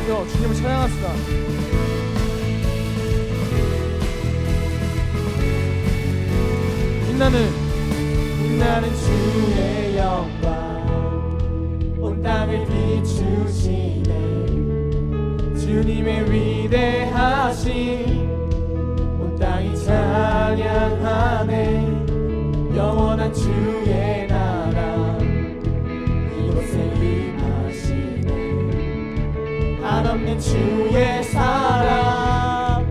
높여 주님을 찬양합시다. 빛나는 주의 영광 온 땅을 비추시네. 주님의 위대하심 온 땅이 찬양하네. 영원한 주의 나라 이곳에 임하시네. 한없는 주의 사랑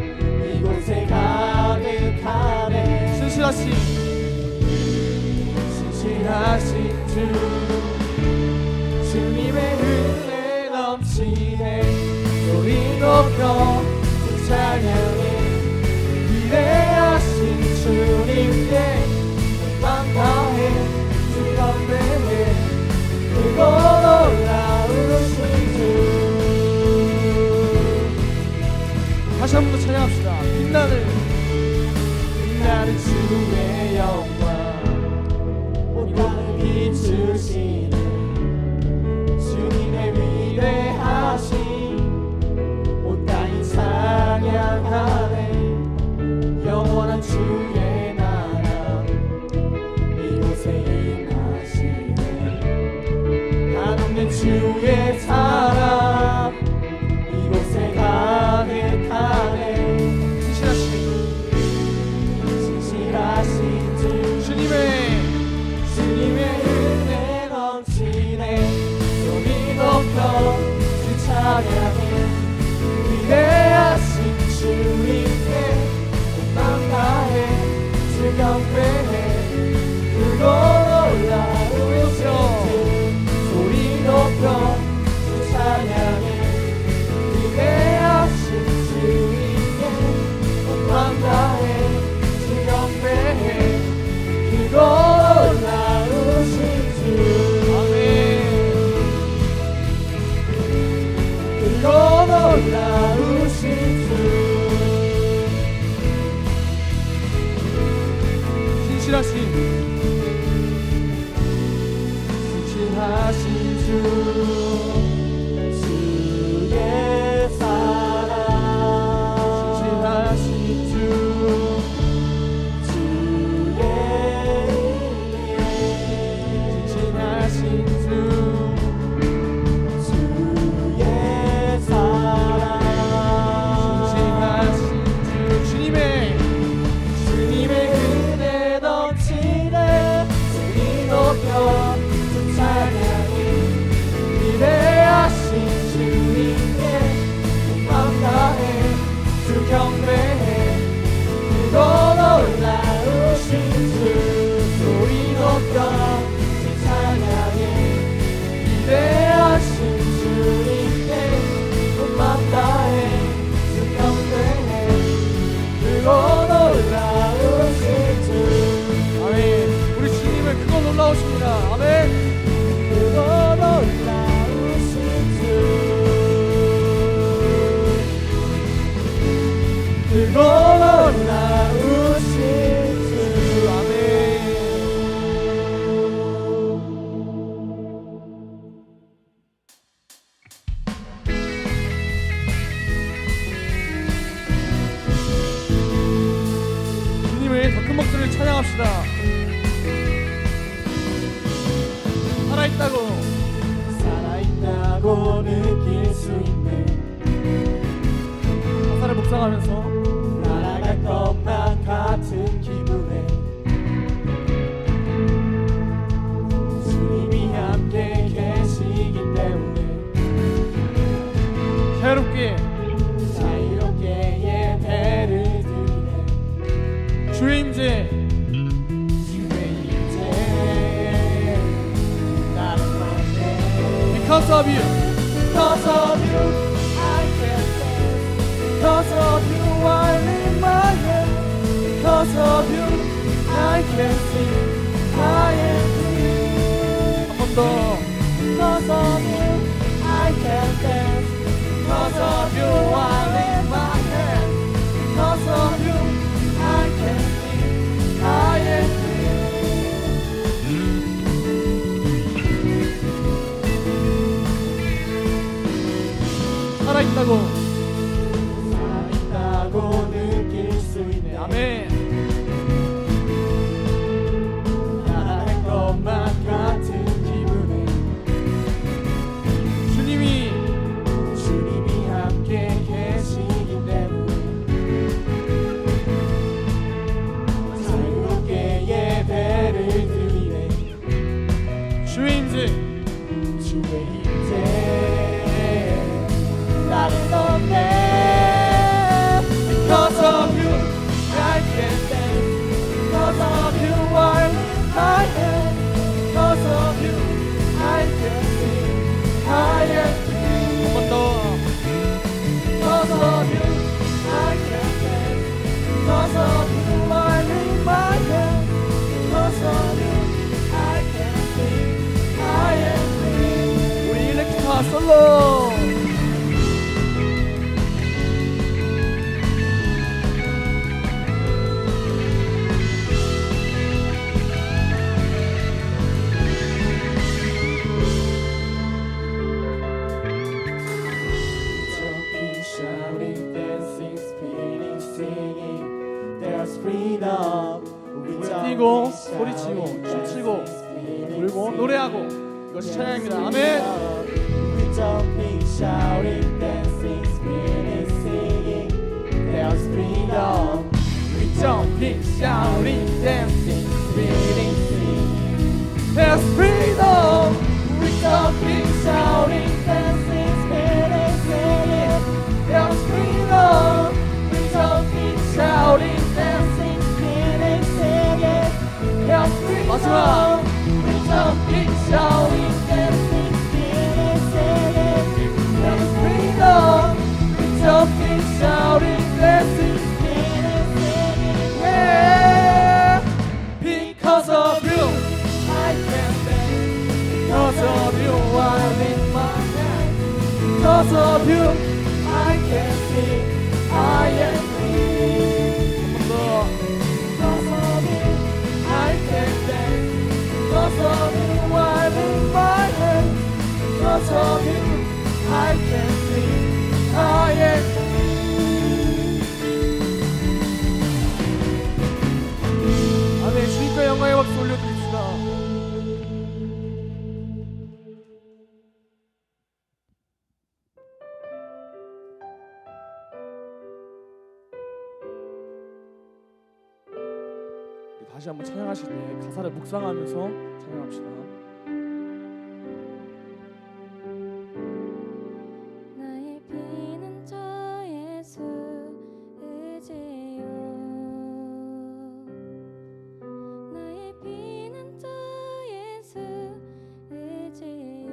이곳에 가득하네. 신실하신 주 주님의 은혜 넘치네. 소리 높여 주 찬양해. 위대하신 주님께 온 다해 주 경배해. 크고 놀라우신 주. 다시 한 번 더 찬양합시다. 빛나는 주의 영광 온 땅을 비추시네. 주님의 위대하심 온 땅이 찬양하네. 영원한 주의 나라 이곳에 임하시네. 한없는 주의 사랑 이곳에 가득하네. 신실하신 주 주님의 은혜 넘치네. 소리 높여 주 찬양해. 위대하신 주님께 온 맘 다해 주 경배해. 크고 놀라우신 주. 소리 높여 주 찬양해. 위대하신 주님께 온 맘 다해 주 경배해. 크고 놀라우신 주. 아멘. 크고 놀라우신 주. 신실하신 주 주의 사랑. 신실하신 주 주의 은혜. 신실하신 주 주의 사랑. 신실하신 주 주님의 은혜 넘치네. 소리 높여 주 찬양해. 위대하신 주님께 온 맘 다해 주 경배해. 크고 놀라우신 주. 소리 높여 주 찬양해. 위대하신 주님께 온 맘 다해 주 경배해. 크고 놀라우신 주. 아멘. 우리 주님을 크고 놀라우십니다. 아멘. 크고 놀라우신 주. 크고 놀라우신 주. 아멘. 주님을 더 큰 목소리를 찬양합시다. 살아있다고 느낄 수 있네. 가사를 묵상하면서 날아갈 것만 같은 기분에 주님이 함께 계시기 때문에 자유롭게 예배를 드리네. 주의 임재 나를 만내. Because of you Because of you I can stand. Because of you I lift my hand. Because of you I can sing. I am free. 한 번 더. Because of you I can dance. Because of you I lift my hand. Because of you I can sing. I am free. 살아있다 솔로. Jumping, shouting, dancing, spinning, singing. There's freedom. 뛰고 소리치고 춤추고 울고 노래하고 이것이 찬양입니다. 아멘. We jumping, shouting, dancing, spinning, singing. There's freedom. We jumping, shouting, dancing, spinning, singing. There's freedom. We jumping, shouting, dancing, spinning, singing. There's freedom. We jumping, shouting, dancing, spinning, singing. There's freedom. 마지막. We jumping, shouting, dancing, spinning, singing. There's freedom. We jumping, shouting, dancing, spinning, singing. Yeah. Because of you, I can dance. Because of you, I lift my hands. Because of you, I can sing. I am free. Because of you, I can dance. Because of you, I lift my hands. Because of you, I can sing. I am free. 아멘. 주님께 영광의 박수 올려드립시다. 다시 한번 찬양하실 때 가사를 묵상하면서 찬양합시다. 나의 피는 저 예수 의지요. 나의 피는 저 예수 의지요.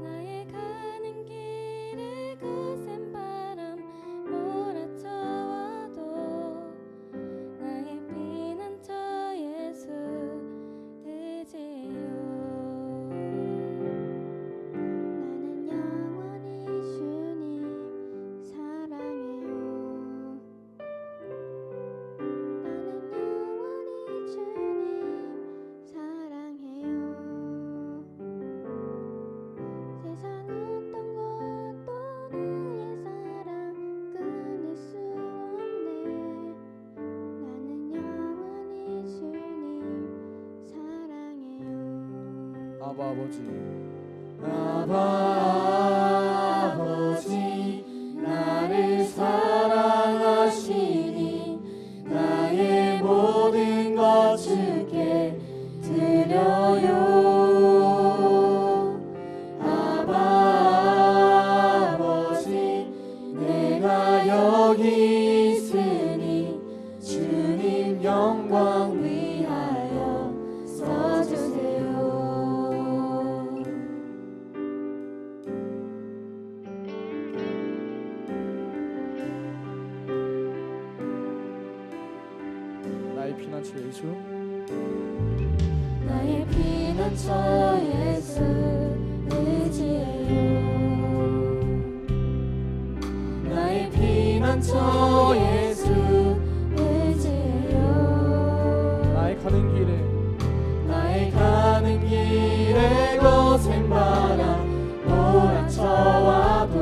나의 가는 길에 거센 바람 몰아쳐와도 나의 피는 저 예수 의지요. 나는 영원히 주님 사랑해요. 나는 영원히 주님 사랑해요. 세상 어떤 것도 나의 사랑 끊을 수 없네. 나는 영원히 주님 사랑해요. 아바 아버지. 아바 아버지 나를 사랑하시니 나의 모든 것 주께 드려요. 아바 아버지 내가 여기 있으니 주님 영광 위하여 써주세요. 나의 피난처 예수. 나의 피난처 예수 의지해요. 나의 피난처 예수 의지해요. 나의 가는 길에 나의 가는 길에 거센 바람 몰아쳐와도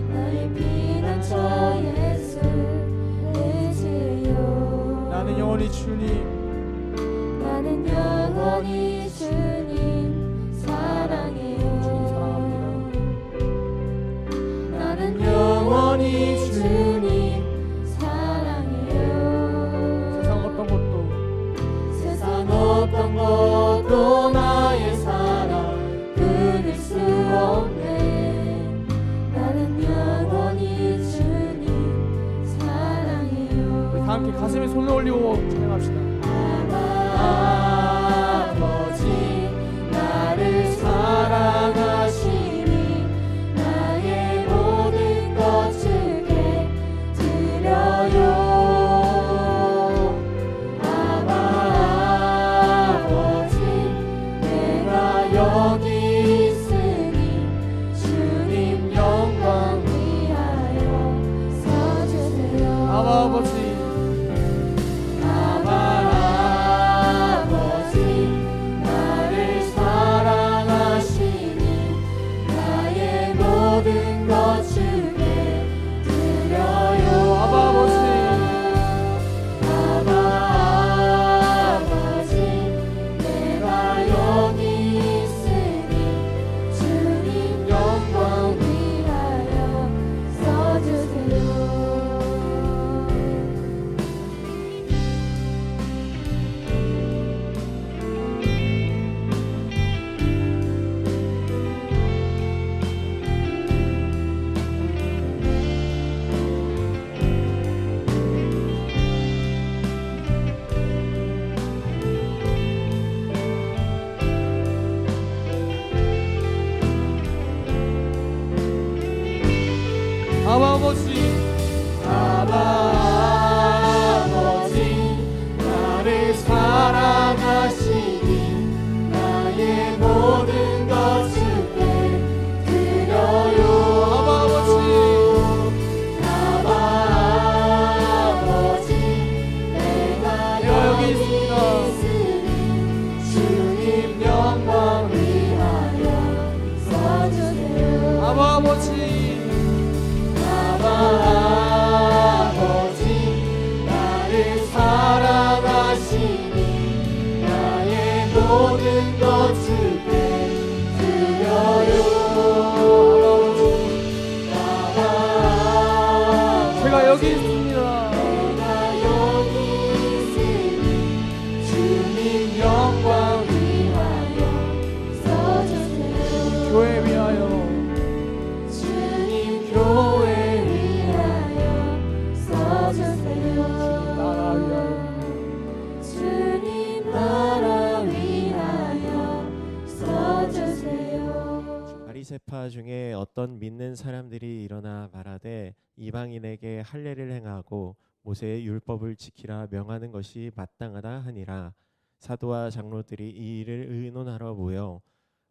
나의 피난처 예수 의지해요. 나는 영원히 주님. 나는 영원히 주님 사랑해요. 나는 영원히 주님 사랑해요. 세상 어떤 것도 세상 어떤 것도 나의 사랑 끊을 수 없네. 나는 영원히 주님 사랑해요. 우리 다 함께 가슴에 손을 올리고 찬양합시다. 아버지 나를 사랑하시니 나의 모든 것 주께 드려요. 아버지 내가 아바 아버지 나를 사랑하시니 나의 모든 것 주께 드려요. 아버지 내가 여기 있으니 주님 영광 위하여 써주세요. 아버지 아버지 나를 사랑하시니 나의 모든 것 주께 드려요. 제가 여기 있습니다. 내가 여기 있으니 주님 영광 위하여 써주세요. 교회 위하여 주님 교회 위하여 써주세요. 나라 위하여 주님 나라 위하여 써주세요. 바리새파 중에 어떤 믿는 사람들이 일어나 말하되 이방인에게 할례를 행하고 모세의 율법을 지키라 명하는 것이 마땅하다 하니라. 사도와 장로들이 이 일을 의논하러 모여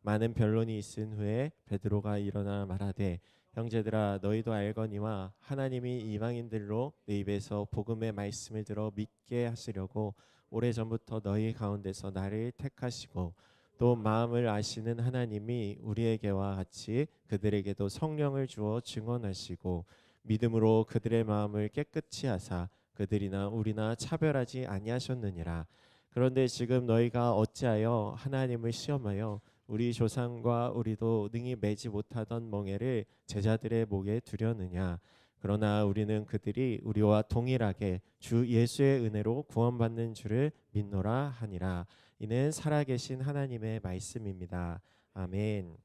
많은 변론이 있은 후에 베드로가 일어나 말하되 형제들아 너희도 알거니와 하나님이 이방인들로 내 입에서 복음의 말씀을 들어 믿게 하시려고 오래전부터 너희 가운데서 나를 택하시고 또 마음을 아시는 하나님이 우리에게와 같이 그들에게도 성령을 주어 증언하시고 믿음으로 그들의 마음을 깨끗이 하사 그들이나 우리나 차별하지 아니하셨느니라. 그런데 지금 너희가 어찌하여 하나님을 시험하여 우리 조상과 우리도 능히 매지 못하던 멍에를 제자들의 목에 두려느냐. 그러나 우리는 그들이 우리와 동일하게 주 예수의 은혜로 구원받는 줄을 믿노라 하니라. 이는 살아계신 하나님의 말씀입니다. 아멘.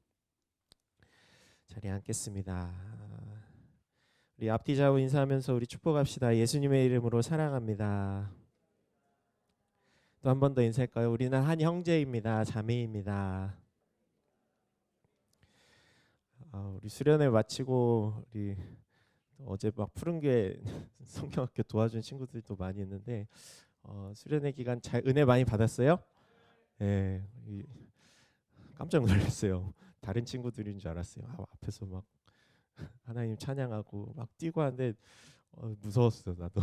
자리에 앉겠습니다. 우리 앞뒤 좌우 인사하면서 우리 축복합시다. 예수님의 이름으로 사랑합니다. 또 한 번 더 인사할까요? 우리는 한 형제입니다. 자매입니다. 우리 수련회 마치고 우리 어제 막 푸른교회 성경학교 도와준 친구들도 많이 있는데 수련회 기간 잘 은혜 많이 받았어요? 예, 깜짝 놀랐어요. 다른 친구들인 줄 알았어요. 앞에서 막 하나님 찬양하고 막 뛰고 하는데 무서웠어 나도.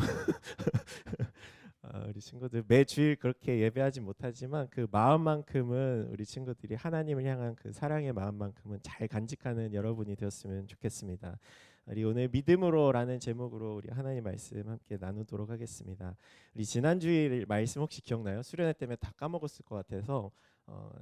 우리 친구들 매주일 그렇게 예배하지 못하지만 그 마음만큼은 우리 친구들이 하나님을 향한 그 사랑의 마음만큼은 잘 간직하는 여러분이 되었으면 좋겠습니다. 우리 오늘 믿음으로라는 제목으로 우리 하나님 말씀 함께 나누도록 하겠습니다. 우리 지난주일 말씀 혹시 기억나요? 수련회 때문에 다 까먹었을 것 같아서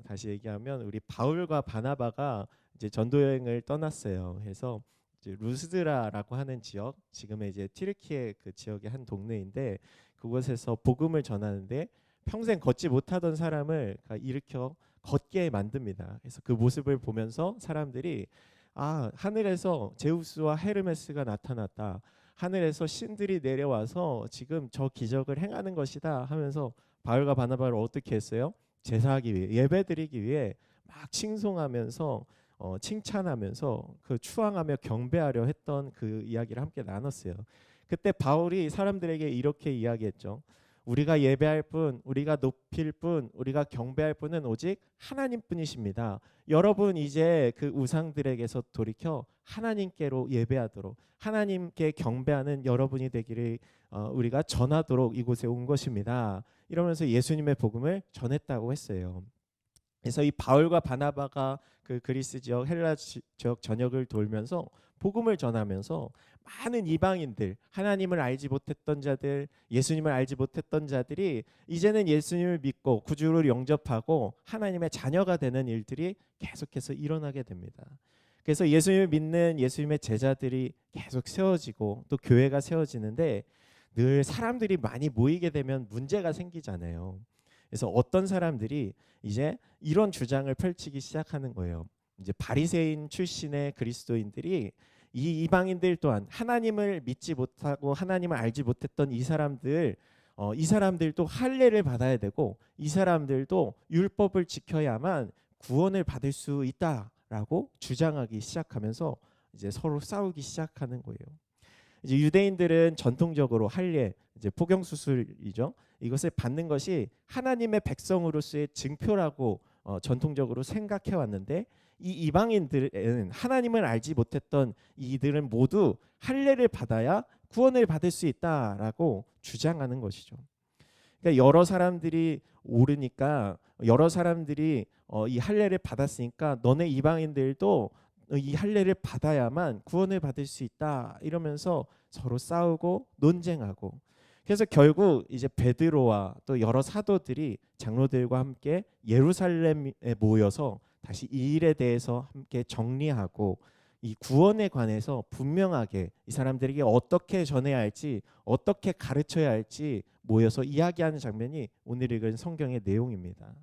다시 얘기하면 우리 바울과 바나바가 이제 전도 여행을 떠났어요. 그래서 이제 루스드라라고 하는 지역, 지금의 이제 튀르키예 그 지역의 한 동네인데 그곳에서 복음을 전하는데 평생 걷지 못하던 사람을 일으켜 걷게 만듭니다. 그래서 그 모습을 보면서 사람들이 하늘에서 제우스와 헤르메스가 나타났다. 하늘에서 신들이 내려와서 지금 저 기적을 행하는 것이다 하면서 바울과 바나바를 어떻게 했어요? 제사하기 위해, 예배드리기 위해 막 칭송하면서 칭찬하면서 그 추앙하며 경배하려 했던 그 이야기를 함께 나눴어요. 그때 바울이 사람들에게 이렇게 이야기했죠. 우리가 예배할 분, 우리가 높일 분, 우리가 경배할 분은 오직 하나님뿐이십니다. 여러분 이제 그 우상들에게서 돌이켜 하나님께로 예배하도록 하나님께 경배하는 여러분이 되기를 우리가 전하도록 이곳에 온 것입니다. 이러면서 예수님의 복음을 전했다고 했어요. 그래서 이 바울과 바나바가 그 그리스 지역, 헬라 지역 전역을 돌면서 복음을 전하면서 많은 이방인들, 하나님을 알지 못했던 자들, 예수님을 알지 못했던 자들이 이제는 예수님을 믿고 구주를 영접하고 하나님의 자녀가 되는 일들이 계속해서 일어나게 됩니다. 그래서 예수님을 믿는 예수님의 제자들이 계속 세워지고 또 교회가 세워지는데 늘 사람들이 많이 모이게 되면 문제가 생기잖아요. 그래서 어떤 사람들이 이제 이런 주장을 펼치기 시작하는 거예요. 이제 바리새인 출신의 그리스도인들이 이 이방인들 또한 하나님을 믿지 못하고 하나님을 알지 못했던 이 사람들도 할례를 받아야 되고 이 사람들도 율법을 지켜야만 구원을 받을 수 있다라고 주장하기 시작하면서 이제 서로 싸우기 시작하는 거예요. 이제 유대인들은 전통적으로 할례, 이제 포경 수술이죠. 이것을 받는 것이 하나님의 백성으로서의 증표라고 전통적으로 생각해 왔는데, 이 이방인들은 하나님을 알지 못했던 이들은 모두 할례를 받아야 구원을 받을 수 있다라고 주장하는 것이죠. 그러니까 여러 사람들이 오르니까, 여러 사람들이 이 할례를 받았으니까 너네 이방인들도 이 할례를 받아야만 구원을 받을 수 있다, 이러면서 서로 싸우고 논쟁하고, 그래서 결국 이제 베드로와 또 여러 사도들이 장로들과 함께 예루살렘에 모여서 다시 이 일에 대해서 함께 정리하고, 이 구원에 관해서 분명하게 이 사람들에게 어떻게 전해야 할지, 어떻게 가르쳐야 할지 모여서 이야기하는 장면이 오늘 읽은 성경의 내용입니다.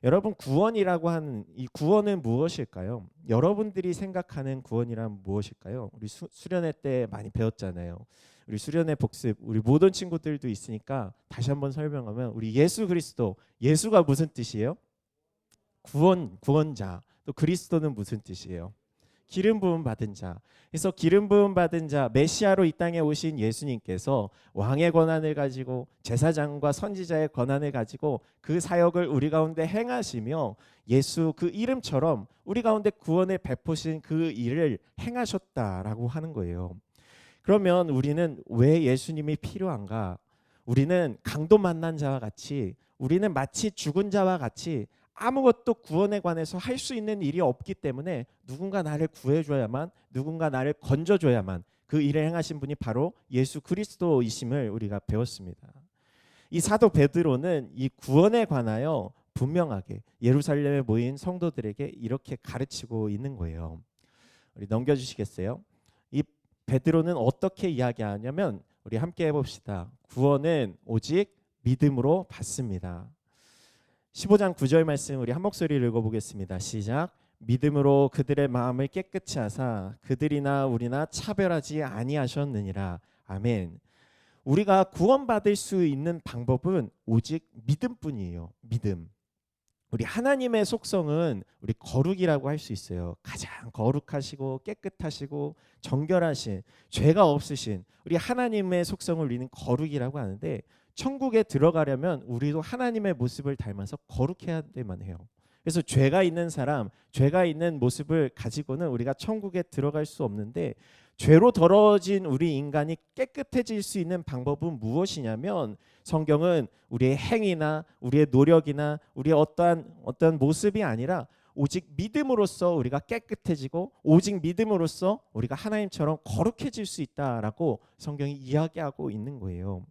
여러분, 구원이라고 하는 이 구원은 무엇일까요? 여러분들이 생각하는 구원이란 무엇일까요? 우리 수련회 때 많이 배웠잖아요. 우리 수련회 복습, 우리 모든 친구들도 있으니까 다시 한번 설명하면, 우리 예수 그리스도, 예수가 무슨 뜻이에요? 구원자. 또 그리스도는 무슨 뜻이에요? 기름 부음 받은 자. 그래서 기름 부음 받은 자, 메시아로 이 땅에 오신 예수님께서 왕의 권한을 가지고 제사장과 선지자의 권한을 가지고 그 사역을 우리 가운데 행하시며, 예수 그 이름처럼 우리 가운데 구원을 베푸신 그 일을 행하셨다라고 하는 거예요. 그러면 우리는 왜 예수님이 필요한가? 우리는 강도 만난 자와 같이, 우리는 마치 죽은 자와 같이 아무것도 구원에 관해서 할 수 있는 일이 없기 때문에 누군가 나를 구해줘야만, 누군가 나를 건져줘야만, 그 일을 행하신 분이 바로 예수 그리스도이심을 우리가 배웠습니다. 이 사도 베드로는 이 구원에 관하여 분명하게 예루살렘에 모인 성도들에게 이렇게 가르치고 있는 거예요. 우리 넘겨주시겠어요? 이 베드로는 어떻게 이야기하냐면, 우리 함께 해봅시다. 구원은 오직 믿음으로 받습니다. 15장 9절 말씀 우리 한 목소리를 읽어보겠습니다. 시작. 믿음으로 그들의 마음을 깨끗이 하사 그들이나 우리나 차별하지 아니하셨느니라. 아멘. 우리가 구원받을 수 있는 방법은 오직 믿음뿐이에요. 믿음. 우리 하나님의 속성은 우리 거룩이라고 할 수 있어요. 가장 거룩하시고 깨끗하시고 정결하신, 죄가 없으신 우리 하나님의 속성을 우리는 거룩이라고 하는데, 천국에 들어가려면 우리도 하나님의 모습을 닮아서 거룩해야만 해요. 그래서 죄가 있는 사람, 죄가 있는 모습을 가지고는 우리가 천국에 들어갈 수 없는데, 죄로 더러워진 우리 인간이 깨끗해질 수 있는 방법은 무엇이냐면, 성경은 우리의 행위나 우리의 노력이나 우리의 어떠한 모습이 아니라 오직 믿음으로써 우리가 깨끗해지고, 오직 믿음으로써 우리가 하나님처럼 거룩해질 수 있다라고 성경이 이야기하고 있는 거예요.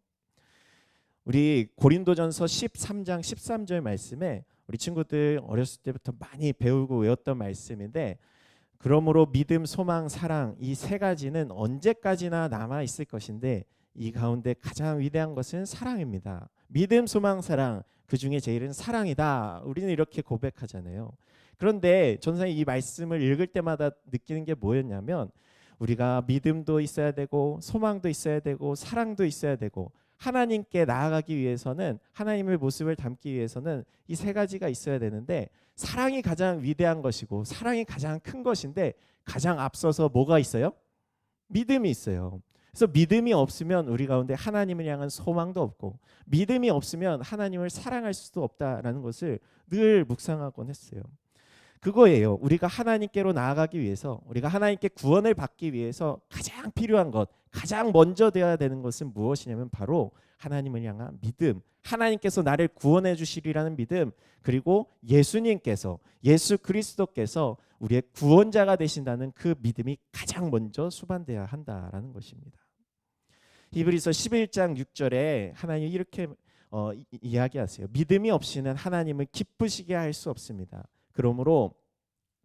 우리 고린도전서 13장 13절 말씀에 우리 친구들 어렸을 때부터 많이 배우고 외웠던 말씀인데, 그러므로 믿음, 소망, 사랑, 이 세 가지는 언제까지나 남아 있을 것인데 이 가운데 가장 위대한 것은 사랑입니다. 믿음, 소망, 사랑, 그 중에 제일은 사랑이다. 우리는 이렇게 고백하잖아요. 그런데 전사님 이 말씀을 읽을 때마다 느끼는 게 뭐였냐면, 우리가 믿음도 있어야 되고 소망도 있어야 되고 사랑도 있어야 되고, 하나님께 나아가기 위해서는, 하나님의 모습을 담기 위해서는 이 세 가지가 있어야 되는데, 사랑이 가장 위대한 것이고 사랑이 가장 큰 것인데, 가장 앞서서 뭐가 있어요? 믿음이 있어요. 그래서 믿음이 없으면 우리 가운데 하나님을 향한 소망도 없고, 믿음이 없으면 하나님을 사랑할 수도 없다라는 것을 늘 묵상하곤 했어요. 그거예요. 우리가 하나님께로 나아가기 위해서, 우리가 하나님께 구원을 받기 위해서 가장 필요한 것, 가장 먼저 되어야 되는 것은 무엇이냐면 바로 하나님을 향한 믿음, 하나님께서 나를 구원해 주시리라는 믿음, 그리고 예수님께서, 예수 그리스도께서 우리의 구원자가 되신다는 그 믿음이 가장 먼저 수반되어야 한다라는 것입니다. 히브리서 11장 6절에 하나님이 이렇게 이야기하세요. 믿음이 없이는 하나님을 기쁘시게 할 수 없습니다. 그러므로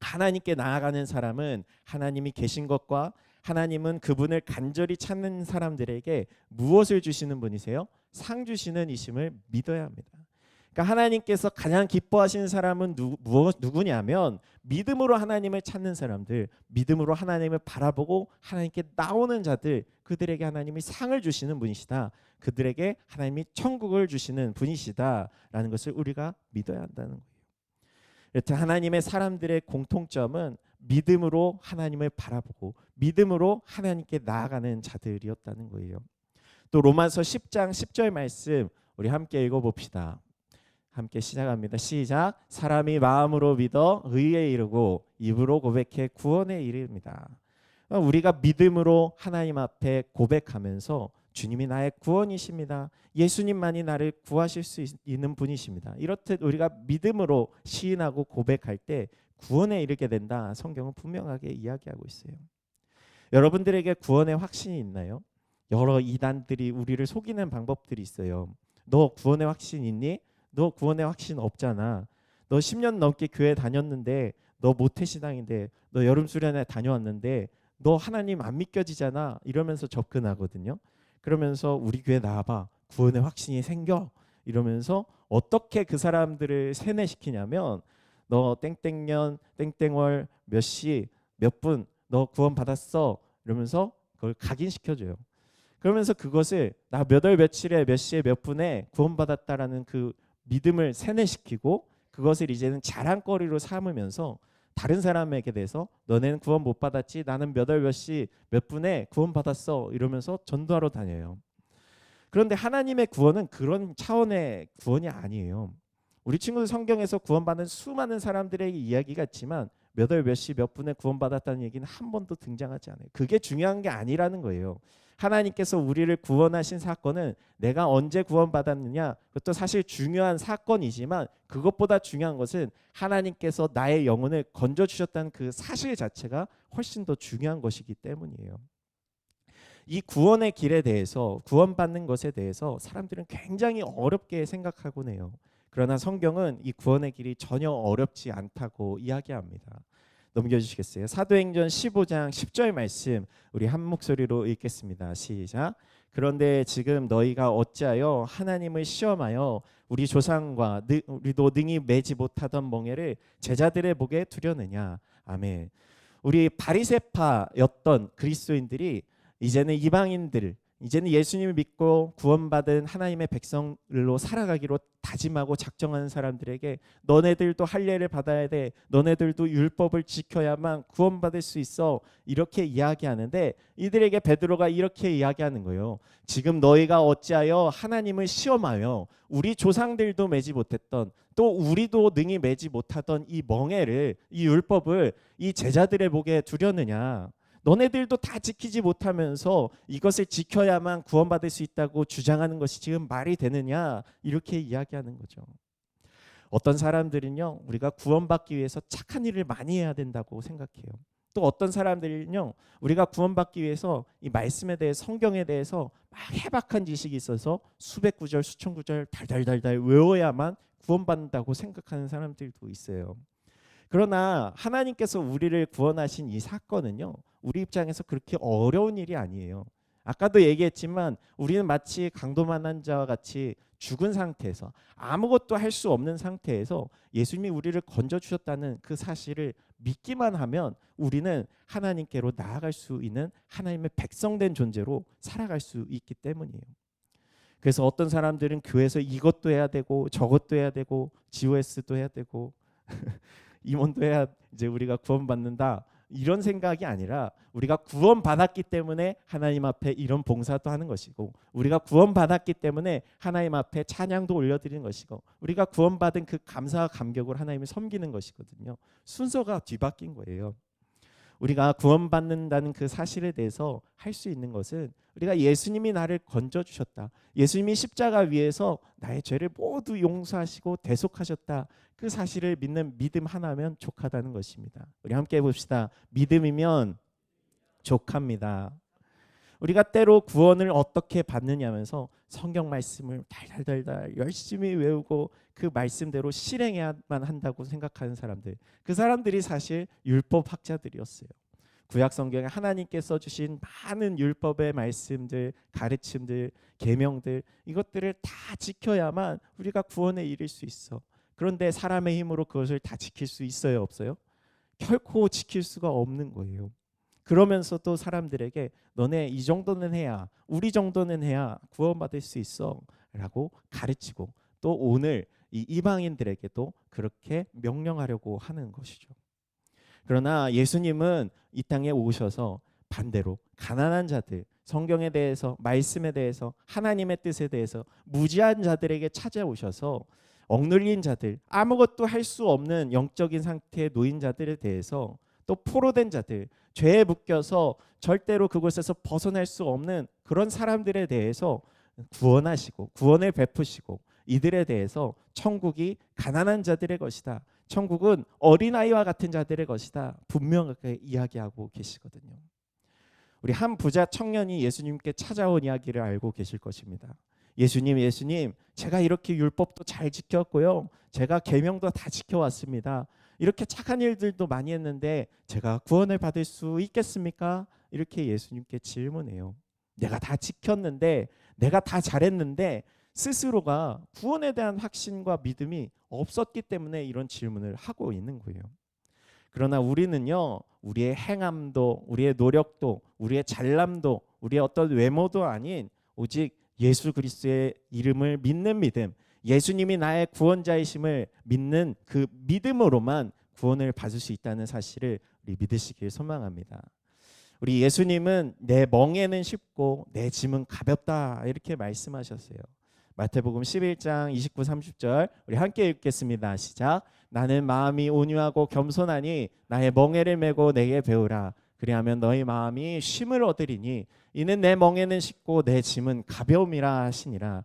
하나님께 나아가는 사람은 하나님이 계신 것과, 하나님은 그분을 간절히 찾는 사람들에게 무엇을 주시는 분이세요? 상 주시는 이심을 믿어야 합니다. 그러니까 하나님께서 가장 기뻐하시는 사람은 누구냐면, 믿음으로 하나님을 찾는 사람들, 믿음으로 하나님을 바라보고 하나님께 나오는 자들, 그들에게 하나님이 상을 주시는 분이시다. 그들에게 하나님이 천국을 주시는 분이시다라는 것을 우리가 믿어야 한다는 거예요. 여튼 하나님의 사람들의 공통점은 믿음으로 하나님을 바라보고 믿음으로 하나님께 나아가는 자들이었다는 거예요. 또 로마서 10장 10절 말씀 우리 함께 읽어봅시다. 함께 시작합니다. 시작. 사람이 마음으로 믿어 의에 이르고 입으로 고백해 구원에 이릅니다. 우리가 믿음으로 하나님 앞에 고백하면서 주님이 나의 구원이십니다. 예수님만이 나를 구하실 수 있는 분이십니다. 이렇듯 우리가 믿음으로 시인하고 고백할 때 구원에 이르게 된다. 성경은 분명하게 이야기하고 있어요. 여러분들에게 구원의 확신이 있나요? 여러 이단들이 우리를 속이는 방법들이 있어요. 너 구원의 확신 있니? 너 구원의 확신 없잖아. 너 10년 넘게 교회 다녔는데 너 모태신앙인데 너 여름수련회 다녀왔는데 너 하나님 안 믿겨지잖아. 이러면서 접근하거든요. 그러면서 우리 교회 나와봐. 구원의 확신이 생겨. 이러면서 어떻게 그 사람들을 세뇌시키냐면 너 땡땡년 땡땡월 몇 시 몇 분 너 구원 받았어. 이러면서 그걸 각인시켜줘요. 그러면서 그것을 나 몇 월 며칠에 몇 시에 몇 분에 구원받았다라는 그 믿음을 세뇌시키고 그것을 이제는 자랑거리로 삼으면서 다른 사람에게 대해서 너네는 구원 못 받았지 나는 몇 월 몇 시 몇 분에 구원 받았어 이러면서 전도하러 다녀요. 그런데 하나님의 구원은 그런 차원의 구원이 아니에요. 우리 친구들 성경에서 구원받는 수많은 사람들의 이야기가 있지만 몇 월 몇 시 몇 분에 구원받았다는 얘기는 한 번도 등장하지 않아요. 그게 중요한 게 아니라는 거예요. 하나님께서 우리를 구원하신 사건은 내가 언제 구원받았느냐 그것도 사실 중요한 사건이지만 그것보다 중요한 것은 하나님께서 나의 영혼을 건져주셨다는 그 사실 자체가 훨씬 더 중요한 것이기 때문이에요. 이 구원의 길에 대해서 구원받는 것에 대해서 사람들은 굉장히 어렵게 생각하곤 해요. 그러나 성경은 이 구원의 길이 전혀 어렵지 않다고 이야기합니다. 넘겨주시겠어요? 사도행전 15장 10절 말씀 우리 한 목소리로 읽겠습니다. 시작. 그런데 지금 너희가 어찌하여 하나님을 시험하여 우리 조상과 우리도 능히 매지 못하던 멍에를 제자들의 목에 두려느냐. 아멘. 우리 바리새파였던 그리스도인들이 이제는 이방인들 이제는 예수님을 믿고 구원받은 하나님의 백성으로 살아가기로 다짐하고 작정하는 사람들에게 너네들도 할례를 받아야 돼. 너네들도 율법을 지켜야만 구원받을 수 있어. 이렇게 이야기하는데 이들에게 베드로가 이렇게 이야기하는 거예요. 지금 너희가 어찌하여 하나님을 시험하여 우리 조상들도 매지 못했던 또 우리도 능히 매지 못하던 이 멍에를 이 율법을 이 제자들의 목에 두려느냐. 너네들도 다 지키지 못하면서 이것을 지켜야만 구원받을 수 있다고 주장하는 것이 지금 말이 되느냐 이렇게 이야기하는 거죠. 어떤 사람들은요 우리가 구원받기 위해서 착한 일을 많이 해야 된다고 생각해요. 또 어떤 사람들은요 우리가 구원받기 위해서 이 말씀에 대해 성경에 대해서 막 해박한 지식이 있어서 수백 구절 수천 구절 달달달달 외워야만 구원받는다고 생각하는 사람들도 있어요. 그러나 하나님께서 우리를 구원하신 이 사건은요 우리 입장에서 그렇게 어려운 일이 아니에요. 아까도 얘기했지만 우리는 마치 강도만한 자와 같이 죽은 상태에서 아무것도 할 수 없는 상태에서 예수님이 우리를 건져주셨다는 그 사실을 믿기만 하면 우리는 하나님께로 나아갈 수 있는 하나님의 백성된 존재로 살아갈 수 있기 때문이에요. 그래서 어떤 사람들은 교회에서 이것도 해야 되고 저것도 해야 되고 GOS도 해야 되고 임원도 해야 이제 우리가 구원받는다 이런 생각이 아니라 우리가 구원받았기 때문에 하나님 앞에 이런 봉사도 하는 것이고 우리가 구원받았기 때문에 하나님 앞에 찬양도 올려드리는 것이고 우리가 구원받은 그 감사와 감격을 하나님을 섬기는 것이거든요. 순서가 뒤바뀐 거예요. 우리가 구원받는다는 그 사실에 대해서 할 수 있는 것은 우리가 예수님이 나를 건져주셨다. 예수님이 십자가 위에서 나의 죄를 모두 용서하시고 대속하셨다. 그 사실을 믿는 믿음 하나면 족하다는 것입니다. 우리 함께 해봅시다. 믿음이면 족합니다. 우리가 때로 구원을 어떻게 받느냐면서 성경 말씀을 달달달달 열심히 외우고 그 말씀대로 실행해야만 한다고 생각하는 사람들, 그 사람들이 사실 율법 학자들이었어요. 구약 성경에 하나님께서 주신 많은 율법의 말씀들, 가르침들, 계명들 이것들을 다 지켜야만 우리가 구원에 이를 수 있어. 그런데 사람의 힘으로 그것을 다 지킬 수 있어요, 없어요? 결코 지킬 수가 없는 거예요. 그러면서도 사람들에게 너네 이 정도는 해야, 우리 정도는 해야 구원받을 수 있어 라고 가르치고 또 오늘 이 이방인들에게도 그렇게 명령하려고 하는 것이죠. 그러나 예수님은 이 땅에 오셔서 반대로 가난한 자들, 성경에 대해서, 말씀에 대해서, 하나님의 뜻에 대해서 무지한 자들에게 찾아오셔서 억눌린 자들, 아무것도 할 수 없는 영적인 상태에 놓인 자들에 대해서, 또 포로된 자들, 죄에 묶여서 절대로 그곳에서 벗어날 수 없는 그런 사람들에 대해서 구원하시고 구원을 베푸시고, 이들에 대해서 천국이 가난한 자들의 것이다, 천국은 어린아이와 같은 자들의 것이다, 분명하게 이야기하고 계시거든요. 우리 한 부자 청년이 예수님께 찾아온 이야기를 알고 계실 것입니다. 예수님, 제가 이렇게 율법도 잘 지켰고요, 제가 계명도 다 지켜왔습니다. 이렇게 착한 일들도 많이 했는데 제가 구원을 받을 수 있겠습니까? 이렇게 예수님께 질문해요. 내가 다 지켰는데, 내가 다 잘했는데 스스로가 구원에 대한 확신과 믿음이 없었기 때문에 이런 질문을 하고 있는 거예요. 그러나 우리는요, 우리의 행함도, 우리의 노력도, 우리의 잘남도, 우리의 어떤 외모도 아닌 오직 예수 그리스도의 이름을 믿는 믿음, 예수님이 나의 구원자이심을 믿는 그 믿음으로만 구원을 받을 수 있다는 사실을 우리 믿으시길 소망합니다. 우리 예수님은 내 멍에는 쉽고 내 짐은 가볍다, 이렇게 말씀하셨어요. 마태복음 11장 29, 30절 우리 함께 읽겠습니다. 시작. 나는 마음이 온유하고 겸손하니 나의 멍에를 메고 내게 배우라. 그리하면 너희 마음이 쉼을 얻으리니 이는 내 멍에는 쉽고 내 짐은 가벼움이라 하시니라.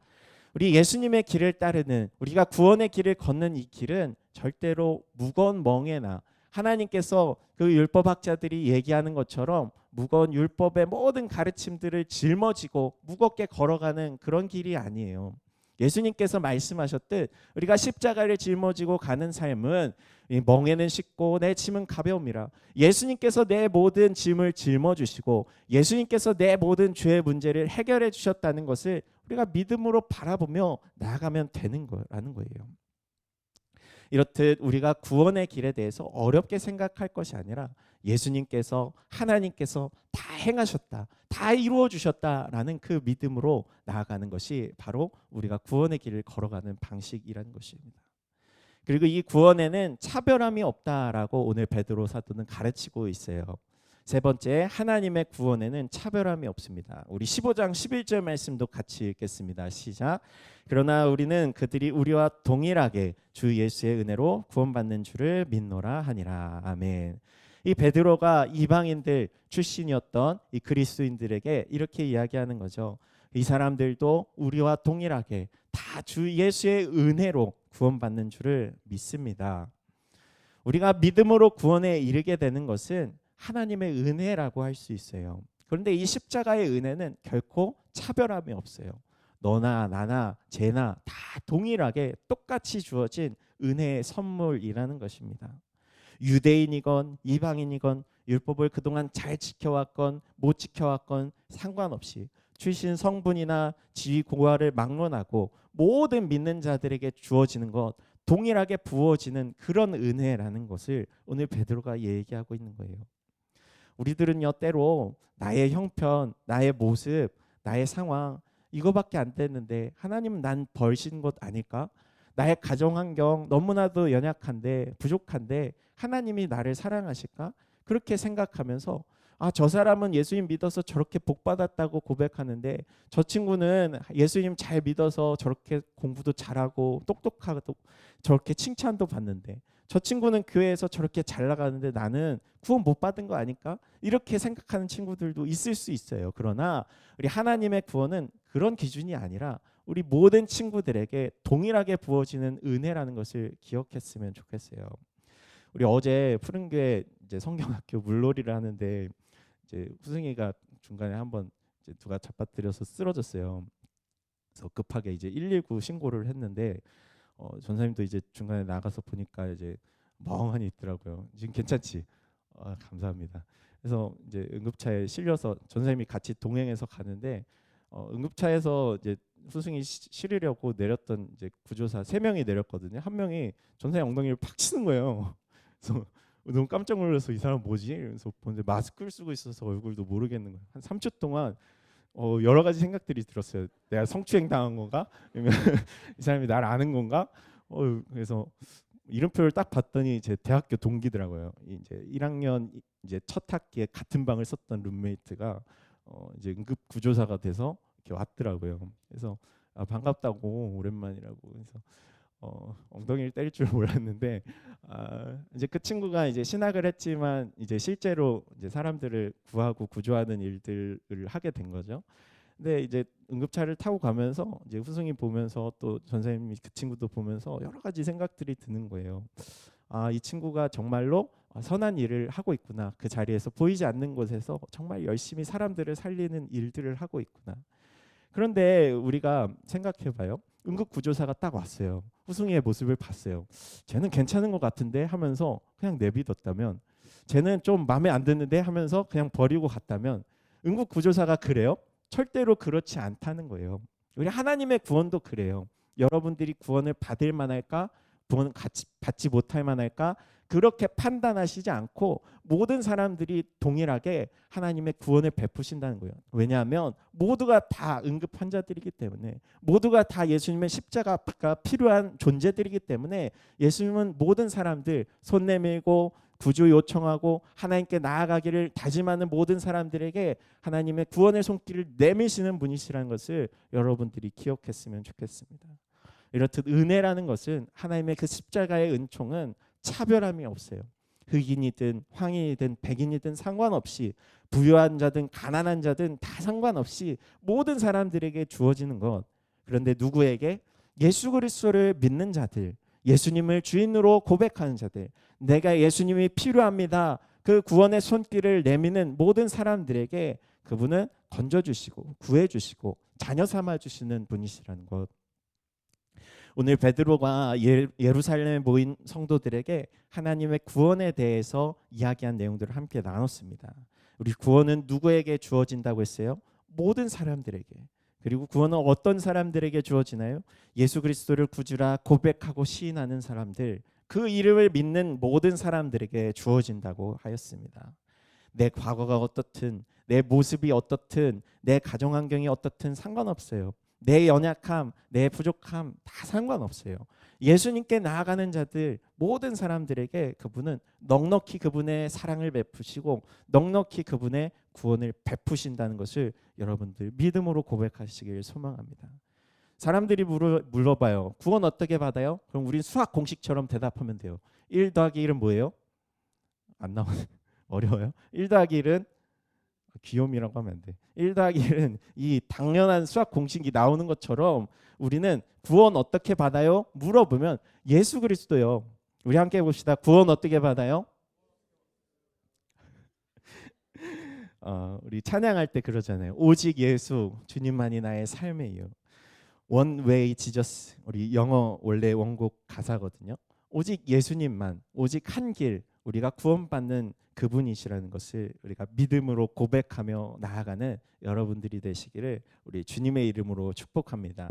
우리 예수님의 길을 따르는, 우리가 구원의 길을 걷는 이 길은 절대로 무거운 멍에나 하나님께서 그 율법학자들이 얘기하는 것처럼 무거운 율법의 모든 가르침들을 짊어지고 무겁게 걸어가는 그런 길이 아니에요. 예수님께서 말씀하셨듯 우리가 십자가를 짊어지고 가는 삶은 이 멍에는 쉽고 내 짐은 가벼움이라. 예수님께서 내 모든 짐을 짊어주시고 예수님께서 내 모든 죄의 문제를 해결해 주셨다는 것을 우리가 믿음으로 바라보며 나아가면 되는 거라는 거예요. 이렇듯 우리가 구원의 길에 대해서 어렵게 생각할 것이 아니라 예수님께서, 하나님께서 다 행하셨다, 다 이루어 주셨다라는 그 믿음으로 나아가는 것이 바로 우리가 구원의 길을 걸어가는 방식이라는 것입니다. 그리고 이 구원에는 차별함이 없다라고 오늘 베드로 사도는 가르치고 있어요. 세 번째, 하나님의 구원에는 차별함이 없습니다. 우리 15장 11절 말씀도 같이 읽겠습니다. 시작. 그러나 우리는 그들이 우리와 동일하게 주 예수의 은혜로 구원받는 줄을 믿노라 하니라. 아멘. 이 베드로가 이방인들 출신이었던 이 그리스도인들에게 이렇게 이야기하는 거죠. 이 사람들도 우리와 동일하게 다 주 예수의 은혜로 구원받는 줄을 믿습니다. 우리가 믿음으로 구원에 이르게 되는 것은 하나님의 은혜라고 할 수 있어요. 그런데 이 십자가의 은혜는 결코 차별함이 없어요. 너나 나나 쟤나 다 동일하게 똑같이 주어진 은혜의 선물이라는 것입니다. 유대인이건 이방인이건 율법을 그동안 잘 지켜왔건 못 지켜왔건 상관없이 출신 성분이나 지위 고하를 막론하고 모든 믿는 자들에게 주어지는 것, 동일하게 부어지는 그런 은혜라는 것을 오늘 베드로가 얘기하고 있는 거예요. 우리들은요, 때로 나의 형편, 나의 모습, 나의 상황 이거밖에 안 됐는데 하나님은 난 벌신 것 아닐까? 나의 가정 환경 너무나도 연약한데 부족한데 하나님이 나를 사랑하실까? 그렇게 생각하면서 저 사람은 예수님 믿어서 저렇게 복 받았다고 고백하는데 저 친구는 예수님 잘 믿어서 저렇게 공부도 잘하고 똑똑하고 저렇게 칭찬도 받는데 저 친구는 교회에서 저렇게 잘 나가는데 나는 구원 못 받은 거 아닐까? 이렇게 생각하는 친구들도 있을 수 있어요. 그러나 우리 하나님의 구원은 그런 기준이 아니라 우리 모든 친구들에게 동일하게 부어지는 은혜라는 것을 기억했으면 좋겠어요. 우리 어제 푸른교회 이제 성경학교 물놀이를 하는데 이제 후승이가 중간에 한번 이제 누가 잡아뜨려서 쓰러졌어요. 그래서 급하게 이제 119 신고를 했는데 전사님도 이제 중간에 나가서 보니까 이제 멍하니 있더라고요. 지금 괜찮지? 감사합니다. 그래서 이제 응급차에 실려서 전사님이 같이 동행해서 가는데 응급차에서 이제 후승이 실으려고 내렸던 이제 구조사 3명이 내렸거든요. 한 명이 전사님 엉덩이를 팍 치는 거예요. 그래서 너무 깜짝 놀라서 이 사람 뭐지? 그래서 보는데 마스크를 쓰고 있어서 얼굴도 모르겠는 거예요. 한 3초 동안 여러 가지 생각들이 들었어요. 내가 성추행 당한 건가? 아니면 이 사람이 나를 아는 건가? 그래서 이름표를 딱 봤더니 제 대학교 동기더라고요. 이제 1학년 이제 첫 학기에 같은 방을 썼던 룸메이트가 이제 응급 구조사가 돼서 이렇게 왔더라고요. 그래서 반갑다고 오랜만이라고 그래서 엉덩이를 때릴 줄 몰랐는데 이제 그 친구가 이제 신학을 했지만 이제 실제로 이제 사람들을 구하고 구조하는 일들을 하게 된 거죠. 근데 이제 응급차를 타고 가면서 이제 후승이 보면서 또 전사님이 그 친구도 보면서 여러 가지 생각들이 드는 거예요. 이 친구가 정말로 선한 일을 하고 있구나. 그 자리에서 보이지 않는 곳에서 정말 열심히 사람들을 살리는 일들을 하고 있구나. 그런데 우리가 생각해봐요. 응급구조사가 딱 왔어요. 후승이의 모습을 봤어요. 쟤는 괜찮은 것 같은데 하면서 그냥 내비뒀다면, 쟤는 좀 마음에 안 드는데 하면서 그냥 버리고 갔다면, 응급구조사가 그래요? 절대로 그렇지 않다는 거예요. 우리 하나님의 구원도 그래요. 여러분들이 구원을 받을 만할까? 구원을 받지 못할 만할까? 그렇게 판단하시지 않고 모든 사람들이 동일하게 하나님의 구원을 베푸신다는 거예요. 왜냐하면 모두가 다 응급 환자들이기 때문에, 모두가 다 예수님의 십자가가 필요한 존재들이기 때문에 예수님은 모든 사람들 손 내밀고 구주 요청하고 하나님께 나아가기를 다짐하는 모든 사람들에게 하나님의 구원의 손길을 내미시는 분이시라는 것을 여러분들이 기억했으면 좋겠습니다. 이렇듯 은혜라는 것은, 하나님의 그 십자가의 은총은 차별함이 없어요. 흑인이든 황인이든 백인이든 상관없이, 부유한 자든 가난한 자든 다 상관없이 모든 사람들에게 주어지는 것. 그런데 누구에게? 예수 그리스도를 믿는 자들, 예수님을 주인으로 고백하는 자들, 내가 예수님이 필요합니다, 그 구원의 손길을 내미는 모든 사람들에게 그분은 건져주시고 구해주시고 자녀 삼아주시는 분이시라는 것. 오늘 베드로가 예루살렘에 모인 성도들에게 하나님의 구원에 대해서 이야기한 내용들을 함께 나눴습니다. 우리 구원은 누구에게 주어진다고 했어요? 모든 사람들에게. 그리고 구원은 어떤 사람들에게 주어지나요? 예수 그리스도를 구주라 고백하고 시인하는 사람들, 그 이름을 믿는 모든 사람들에게 주어진다고 하였습니다. 내 과거가 어떻든, 내 모습이 어떻든, 내 가정 환경이 어떻든 상관없어요. 내 연약함, 내 부족함 다 상관없어요. 예수님께 나아가는 자들, 모든 사람들에게 그분은 넉넉히 그분의 사랑을 베푸시고 넉넉히 그분의 구원을 베푸신다는 것을 여러분들 믿음으로 고백하시길 소망합니다. 사람들이 물어봐요. 구원 어떻게 받아요? 그럼 우린 수학 공식처럼 대답하면 돼요. 1 더하기 1은 뭐예요? 안 나오네. 어려워요. 1 더하기 1은 귀요미라고 하면 안 돼. 1 더하기 1은 이 당연한 수학 공식이 나오는 것처럼 우리는 구원 어떻게 받아요? 물어보면 예수 그리스도요. 우리 함께 해봅시다. 구원 어떻게 받아요? 우리 찬양할 때 그러잖아요. 오직 예수 주님만이 나의 삶의 이유. One way Jesus, 우리 영어 원래 원곡 가사거든요. 오직 예수님만, 오직 한 길, 우리가 구원받는 그분이시라는 것을 우리가 믿음으로 고백하며 나아가는 여러분들이 되시기를 우리 주님의 이름으로 축복합니다.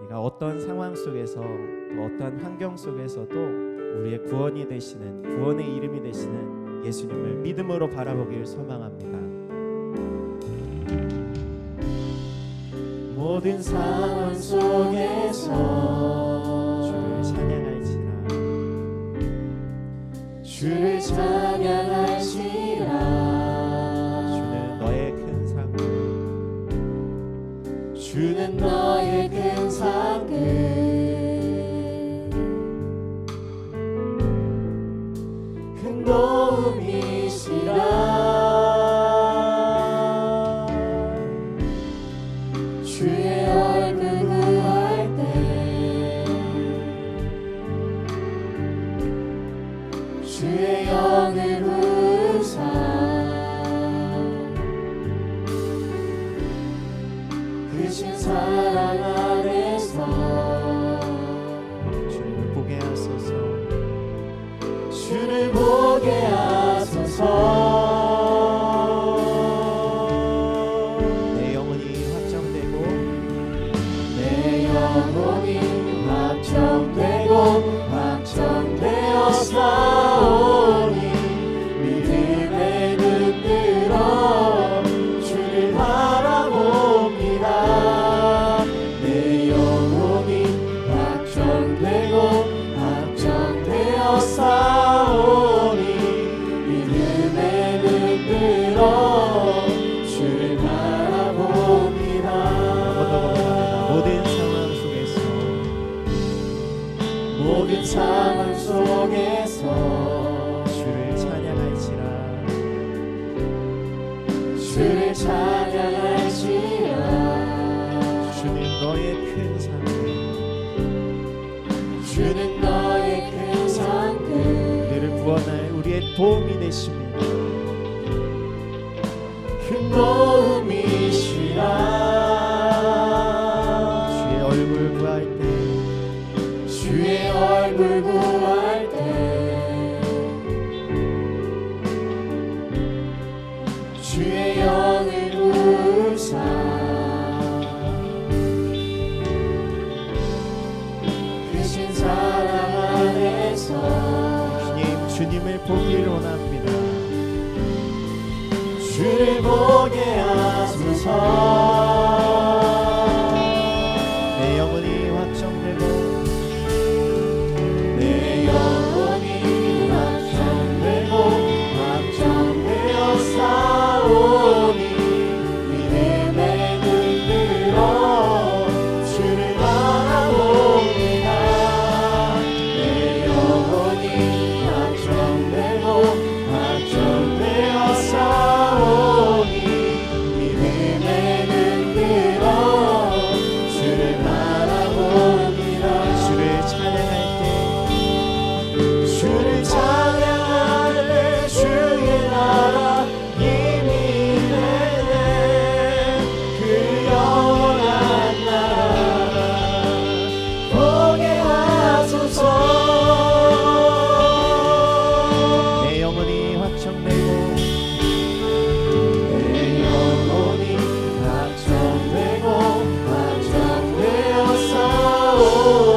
우리가 어떤 상황 속에서, 또 어떠한 환경 속에서도 우리의 구원이 되시는, 구원의 이름이 되시는 예수님을 믿음으로 바라보길 소망합니다. 모든 상황 속에서 주를 찬양할지라, 주를 찬양할지라. 주는 너의 큰 상급, 주는 너의 큰 상급, 큰 도움이시라. 주의 얼굴 구할 때 주의 영을 주를 찬양할지라. 주님 너의 큰 상급 주는 너의 큰 상급 우리를 구원하여 우리의 도움이 되십니다. 큰 도움이시라. 주의 얼굴 구할 때 주의 얼굴 구할 때 주의 영을 부으사 크신 사랑 안에서 주님을 보기를 원합니다. 주를 보게 하소서. 내 영혼이 확정되고 내 영혼이 확정되고 확정되어 싸우니 믿음에 눈들어 주를 바라봅니다. 내 영혼이 확정되고 확정되어 싸우니 믿음에 눈들어 주를 바라봅니다. 주를 찬양할 때 주를 찬양할 때 주의 나라 이미 되네. 그 영원한 나라 보게 하소서. 내 영혼이 확정되고 내 영혼이 확정되고 확정되어 싸우니